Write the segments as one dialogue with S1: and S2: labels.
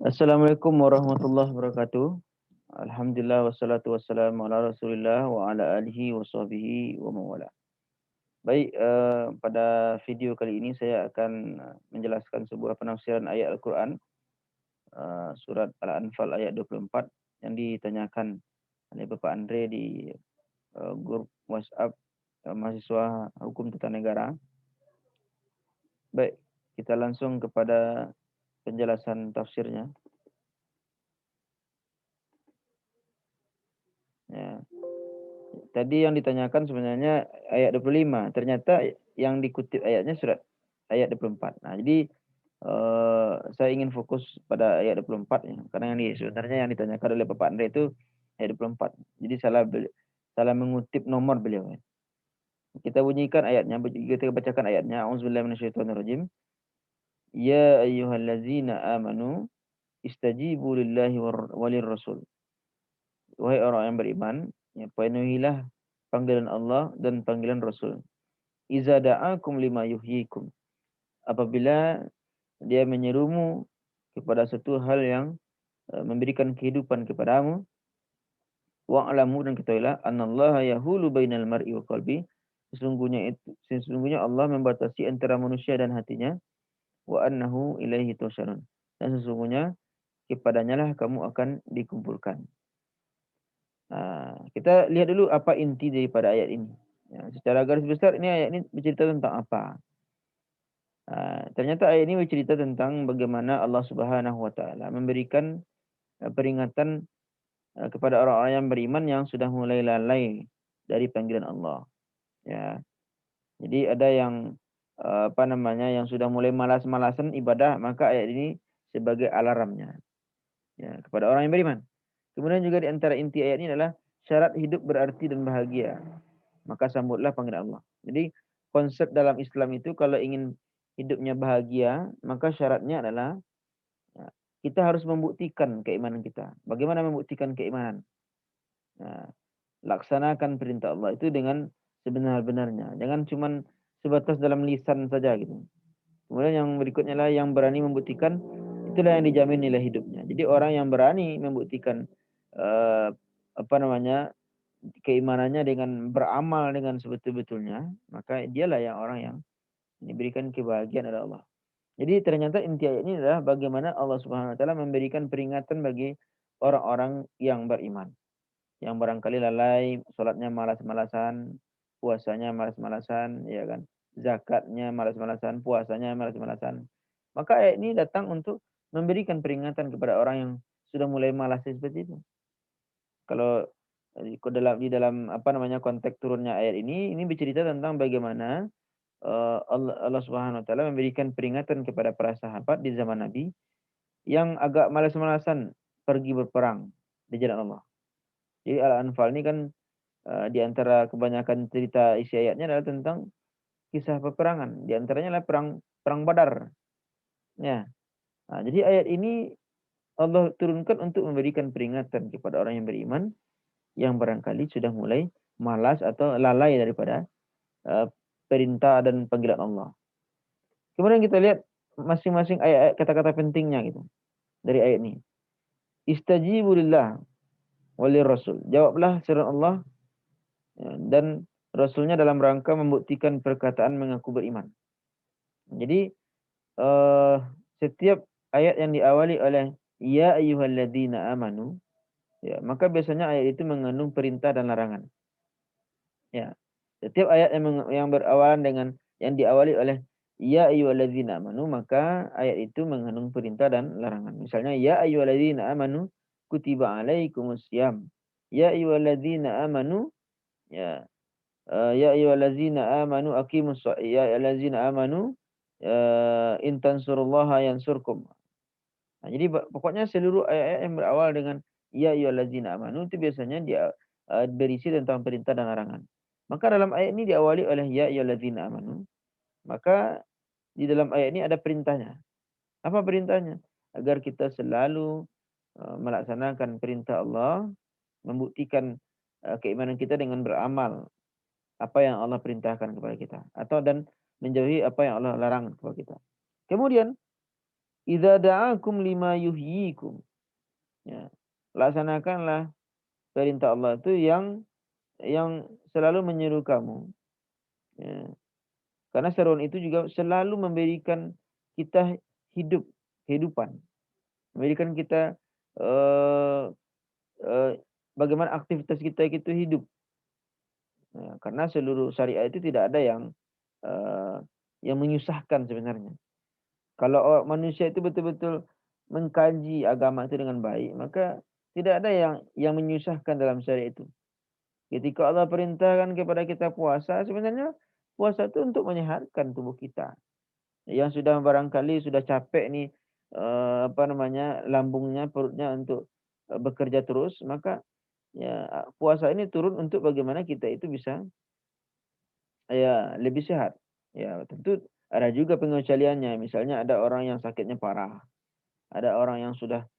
S1: Assalamualaikum warahmatullahi wabarakatuh. Alhamdulillah wassalatu wassalamu ala Rasulillah wa ala alihi wa sahbihi wa mawala. Baik, pada video kali ini saya akan menjelaskan sebuah penafsiran ayat Al-Quran, surat Al-Anfal ayat 24 yang ditanyakan oleh Bapak Andre di grup WhatsApp mahasiswa hukum tata negara. Baik, kita langsung kepada penjelasan tafsirnya. Ya. Tadi yang ditanyakan sebenarnya ayat 25. Ternyata yang dikutip ayatnya surat ayat 24. Nah, jadi saya ingin fokus pada ayat 24 ya. Karena sebenarnya yang ditanyakan oleh Bapak Andre itu ayat 24. Jadi salah mengutip nomor beliau ya. Kita bunyikan ayatnya, kita bacakan ayatnya. Auzubillahi minasyaitonirrajim. Ya ayyuhallazina amanu istajibu lillahi walir rasul. Wahai orang yang beriman, ya, penuhilah panggilan Allah dan panggilan Rasul. Iza da'akum lima yuhyikum. Apabila dia menyerumu kepada satu hal yang memberikan kehidupan kepadamu, wa'lamu dan ketahuilah annallaha yahulu bainal mar'i wa qalbi. Sesungguhnya Allah membatasi antara manusia dan hatinya, wa annahu ilaihi tusyarun. Dan sesungguhnya kepadanya lah kamu akan dikumpulkan. Kita lihat dulu apa inti daripada ayat ini. Ya, secara garis besar ini ayat ini bercerita tentang apa? Ternyata ayat ini bercerita tentang bagaimana Allah Subhanahu wa taala memberikan peringatan kepada orang-orang yang beriman yang sudah mulai lalai dari panggilan Allah. Ya. Jadi ada yang yang sudah mulai malas-malasan ibadah, maka ayat ini sebagai alarmnya ya kepada orang yang beriman. Kemudian juga di antara inti ayat ini adalah syarat hidup berarti dan bahagia. Maka sambutlah panggilan Allah. Jadi konsep dalam Islam itu kalau ingin hidupnya bahagia, maka syaratnya adalah ya, kita harus membuktikan keimanan kita. Bagaimana membuktikan keimanan? Nah, laksanakan perintah Allah itu dengan sebenar-benarnya. Jangan cuma sebatas dalam lisan saja gitu. Kemudian yang berikutnya lah yang berani membuktikan, itulah yang dijamin nilai hidupnya. Jadi orang yang berani membuktikan uh, keimanannya dengan beramal dengan sebetul-betulnya, maka dialah yang orang yang diberikan kebahagiaan oleh Allah. Jadi ternyata inti ayat ini adalah bagaimana Allah Subhanahu wa taala memberikan peringatan bagi orang-orang yang beriman. Yang barangkali lalai, salatnya malas-malasan, puasanya malas-malasan, ya kan? Zakatnya malas-malasan, puasanya malas-malasan. Maka ayat ini datang untuk memberikan peringatan kepada orang yang sudah mulai malas seperti itu. Kalau di dalam konteks turunnya ayat ini bercerita tentang bagaimana Allah Subhanahu wa taala memberikan peringatan kepada para sahabat di zaman Nabi yang agak malas-malasan pergi berperang di jalan Allah. Jadi Al-Anfal ini kan di antara kebanyakan cerita isi ayatnya adalah tentang kisah peperangan. Di antaranya adalah perang Badar. Ya. Nah, jadi ayat ini Allah turunkan untuk memberikan peringatan kepada orang yang beriman yang barangkali sudah mulai malas atau lalai daripada uh, perintah dan panggilan Allah. Kemudian kita lihat masing-masing ayat kata-kata pentingnya gitu dari ayat ini. Istajibu lillah walir rasul. Jawablah seru Allah ya, dan rasulnya dalam rangka membuktikan perkataan mengaku beriman. Jadi uh, setiap ayat yang diawali oleh ya ayyuhalladzina amanu ya, maka biasanya ayat itu mengandung perintah dan larangan. Ya. Setiap ayat yang berawalan dengan yang diawali oleh ya ayyuhalladzina amanu, maka ayat itu mengandung perintah dan larangan. Misalnya ya ayyuhalladzina amanu kutiba alaikumusiyam. Ya ayyuhalladzina amanu ya ya ayyuhalladzina amanu ya ayyuhalladzina amanu in tansurullaha yansurkum. Nah, jadi pokoknya seluruh ayat-ayat yang berawal dengan ya ayyuhalladzina amanu itu biasanya dia berisi tentang perintah dan larangan. Maka dalam ayat ini diawali oleh ya ayyuhalladzina amanu. Maka di dalam ayat ini ada perintahnya. Apa perintahnya? Agar kita selalu melaksanakan perintah Allah, membuktikan keimanan kita dengan beramal apa yang Allah perintahkan kepada kita, atau dan menjauhi apa yang Allah larang kepada kita. Kemudian idza da'akum lima yuhyikum. Ya. Laksanakanlah perintah Allah itu yang selalu menyeru kamu. Ya. Karena seruan itu juga selalu memberikan kita kehidupan. Memberikan kita eh, eh, bagaimana aktivitas kita itu hidup. Ya, karena seluruh syariat itu tidak ada eh, yang menyusahkan sebenarnya. Kalau manusia itu betul-betul mengkaji agama itu dengan baik, maka tidak ada yang menyusahkan dalam syariat itu. Ketika Allah perintahkan kepada kita puasa, sebenarnya puasa itu untuk menyehatkan tubuh kita. Yang sudah barangkali sudah capek nih apa namanya lambungnya, perutnya untuk bekerja terus, maka ya puasa ini turun untuk bagaimana kita itu bisa ya lebih sehat. Ya tentu ada juga pengecualiannya. Misalnya ada orang yang sakitnya parah, ada orang yang sudah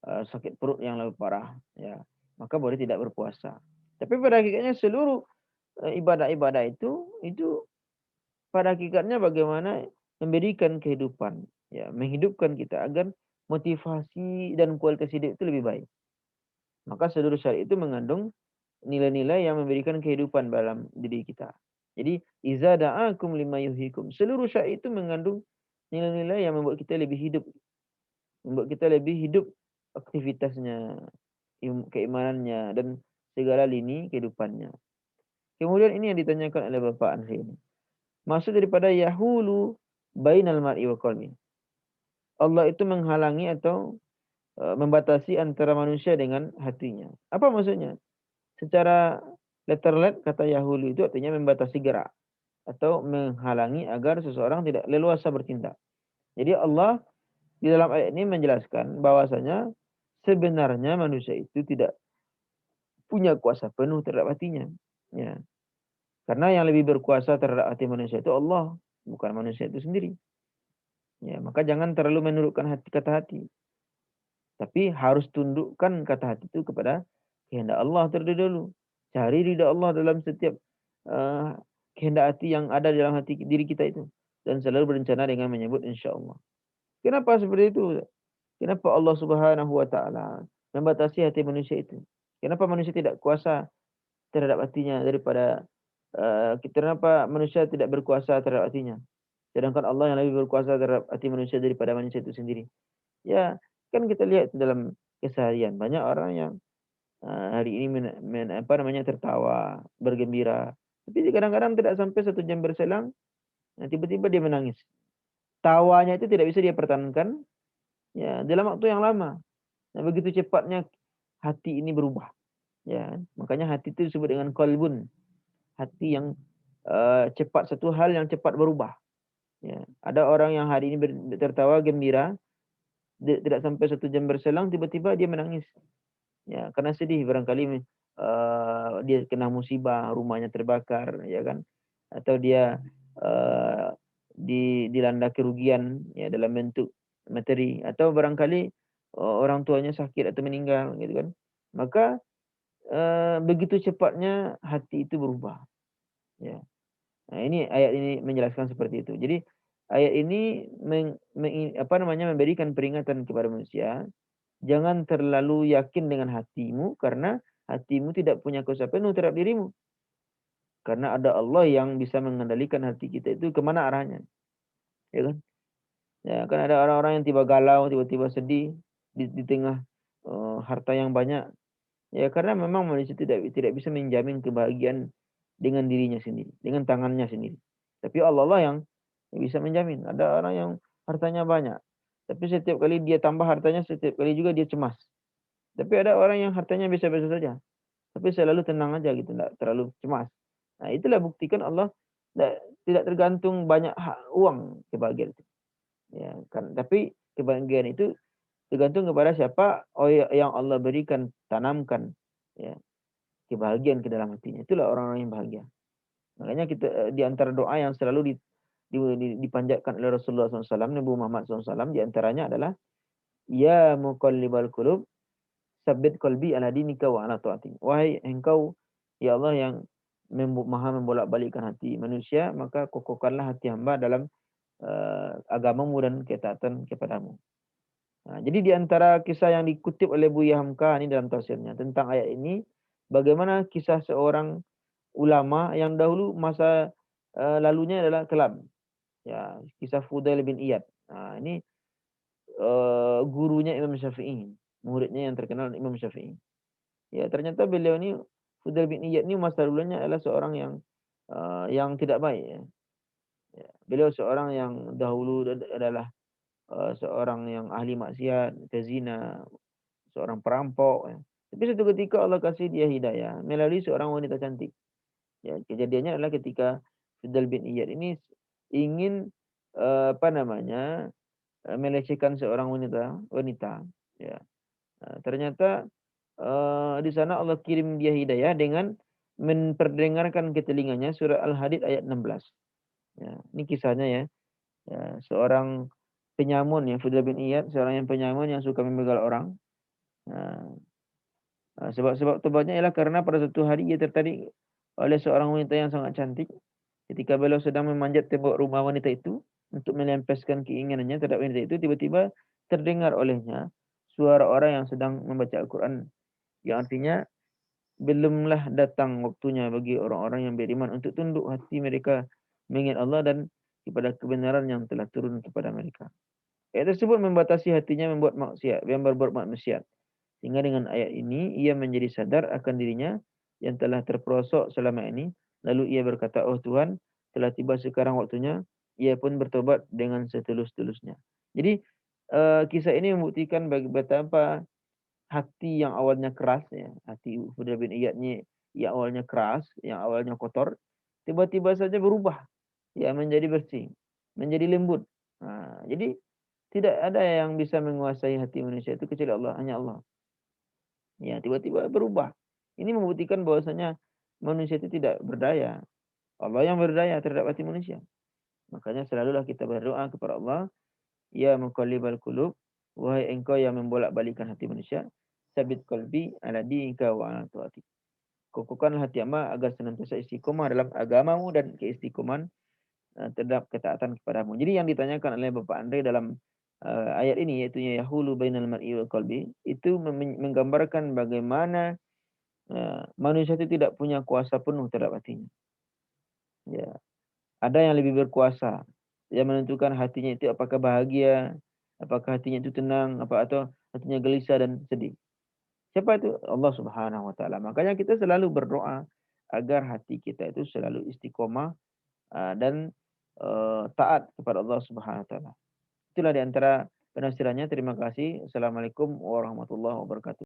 S1: sakit perut yang lebih parah, ya maka boleh tidak berpuasa. Tapi pada hakikatnya seluruh ibadah-ibadah itu pada hakikatnya bagaimana memberikan kehidupan, ya menghidupkan kita agar motivasi dan kualitas hidup itu lebih baik. Maka seluruh syariat itu mengandung nilai-nilai yang memberikan kehidupan dalam diri kita. Jadi iza da'akum lima yuhikum. Seluruh syariat itu mengandung nilai-nilai yang membuat kita lebih hidup, membuat kita lebih hidup aktivitasnya, keimanannya dan segala lini kehidupannya. Kemudian ini yang ditanyakan oleh Bapak Andri ini. Maksud daripada yahulu bainal mar'i wa qalbi. Allah itu menghalangi atau membatasi antara manusia dengan hatinya. Apa maksudnya? Secara letterlet kata yahulu itu artinya membatasi gerak atau menghalangi agar seseorang tidak leluasa bertindak. Jadi Allah di dalam ayat ini menjelaskan bahwasanya sebenarnya manusia itu tidak punya kuasa penuh terhadap hatinya. Ya. Karena yang lebih berkuasa terhadap hati manusia itu Allah, bukan manusia itu sendiri. Ya, maka jangan terlalu menurutkan kata hati. Tapi harus tundukkan kata hati itu kepada kehendak Allah terlebih dahulu. Cari ridha Allah dalam setiap uh, kehendak hati yang ada dalam hati diri kita itu. Dan selalu berencana dengan menyebut insya Allah. Kenapa seperti itu? Kenapa Allah Subhanahu wa taala membatasi hati manusia itu? Kenapa manusia tidak kuasa terhadap hatinya daripada kenapa manusia tidak berkuasa terhadap hatinya? Sedangkan Allah yang lebih berkuasa terhadap hati manusia daripada manusia itu sendiri. Ya, kan kita lihat dalam keseharian banyak orang yang hari ini apa namanya tertawa, bergembira. Tapi kadang-kadang tidak sampai 1 jam berselang, tiba-tiba dia menangis. Tawanya itu tidak bisa dia pertahankan ya dalam waktu yang lama. Nah, begitu cepatnya hati ini berubah. Ya, makanya hati itu disebut dengan qalbun. Hati yang cepat, satu hal yang cepat berubah. Ya, ada orang yang hari ini tertawa gembira, tidak sampai 1 jam berselang tiba-tiba dia menangis. Ya, karena sedih barangkali dia kena musibah, rumahnya terbakar, ya kan? Atau dia uh, dilanda kerugian ya dalam bentuk materi atau barangkali orang tuanya sakit atau meninggal gitu kan. Maka begitu cepatnya hati itu berubah. Ya. Nah, ini ayat ini menjelaskan seperti itu. Jadi ayat ini apa namanya memberikan peringatan kepada manusia, jangan terlalu yakin dengan hatimu karena hatimu tidak punya kuasa penuh terhadap dirimu. Karena ada Allah yang bisa mengendalikan hati kita itu kemana arahnya. Ya kan? Ya kan ada orang-orang yang tiba galau, tiba-tiba sedih di tengah harta yang banyak. Ya karena memang manusia tidak bisa menjamin kebahagiaan dengan dirinya sendiri, dengan tangannya sendiri. Tapi Allah lah yang bisa menjamin. Ada orang yang hartanya banyak, tapi setiap kali dia tambah hartanya, setiap kali juga dia cemas. Tapi ada orang yang hartanya biasa-biasa saja, tapi selalu tenang aja gitu, tidak terlalu cemas. Nah, itulah buktikan Allah tidak tergantung banyak uang kebahagiaan itu. Ya, kan? Tapi kebahagiaan itu tergantung kepada siapa yang Allah berikan, tanamkan ya, kebahagiaan ke dalam hatinya. Itulah orang-orang yang bahagia. Makanya kita di antara doa yang selalu dipanjatkan oleh Rasulullah SAW, Nabi Muhammad SAW, di antaranya adalah Ya muqallibal qulub Sabit qalbi ala dinika wa ala ta'ati. Wahai engkau, ya Allah yang maha membolak-balikkan hati manusia, maka kokohkanlah hati hamba dalam agamamu dan ketaatan kepadamu. Nah, jadi di antara kisah yang dikutip oleh Buya Hamka ini dalam tafsirnya tentang ayat ini, bagaimana kisah seorang ulama yang dahulu masa lalunya adalah kelam. Ya, kisah Fudail bin Iyad. Nah, ini gurunya Imam Syafi'i, muridnya yang terkenal Imam Syafi'i. Ya, ternyata beliau ini Fudail bin Iyad ini masa dulunya adalah seorang yang tidak baik ya. Ya, beliau seorang yang dahulu adalah seorang yang ahli maksiat, pezina, seorang perampok ya. Tapi suatu ketika Allah kasih dia hidayah melalui seorang wanita cantik. Ya, kejadiannya adalah ketika Fudail bin Iyad ini ingin apa namanya? Melecehkan seorang wanita wanita ya. Ternyata di sana Allah kirim dia hidayah dengan memperdengarkan ke telinganya surah Al-Hadid ayat 16. Ya, ini kisahnya ya. Ya, seorang penyamun ya, Fudail bin Iyad, seorang yang penyamun yang suka membegal orang. Nah, sebab tobatnya ialah karena pada suatu hari ia tertarik oleh seorang wanita yang sangat cantik. Ketika beliau sedang memanjat tembok rumah wanita itu untuk melempaskan keinginannya terhadap wanita itu, tiba-tiba terdengar olehnya suara orang yang sedang membaca Al-Quran. Yang artinya belumlah datang waktunya bagi orang-orang yang beriman untuk tunduk hati mereka mengingat Allah dan kepada kebenaran yang telah turun kepada mereka. Ayat tersebut membatasi hatinya membuat maksiat, yang berbuat maksiat. Sehingga dengan ayat ini ia menjadi sadar akan dirinya yang telah terperosok selama ini. Lalu ia berkata, "Oh Tuhan, telah tiba sekarang waktunya." Ia pun bertobat dengan setulus-tulusnya. Jadi kisah ini membuktikan bagi betapa hati yang awalnya keras ya, hati Fudail bin Iyad ni yang awalnya keras, yang awalnya kotor, tiba-tiba saja berubah ya menjadi bersih, menjadi lembut. Jadi tidak ada yang bisa menguasai hati manusia itu kecuali Allah, hanya Allah. Ya, tiba-tiba berubah. Ini membuktikan bahwasanya manusia itu tidak berdaya. Allah yang berdaya terhadap hati manusia. Makanya selalulah kita berdoa kepada Allah, ya muqallibal qulub, wahai engkau yang membolak-balikkan hati manusia, sabit qalbi ala dinika wa ala taatik. Kokohkanlah hati hamba agar senantiasa istiqomah dalam agamamu dan keistiqoman terhadap ketaatan kepadamu. Jadi yang ditanyakan oleh Bapak Andre dalam ayat ini yaitu yahulu bainal mar'i wa qalbi itu menggambarkan bagaimana manusia itu tidak punya kuasa penuh terhadap hatinya. Ya, ada yang lebih berkuasa yang menentukan hatinya itu apakah bahagia, apakah hatinya itu tenang, atau hatinya gelisah dan sedih. Siapa itu? Allah Subhanahu wa taala. Makanya kita selalu berdoa agar hati kita itu selalu istiqomah dan taat kepada Allah Subhanahu wa taala. Itulah di antara penafsirannya. Terima kasih. Assalamualaikum warahmatullahi wabarakatuh.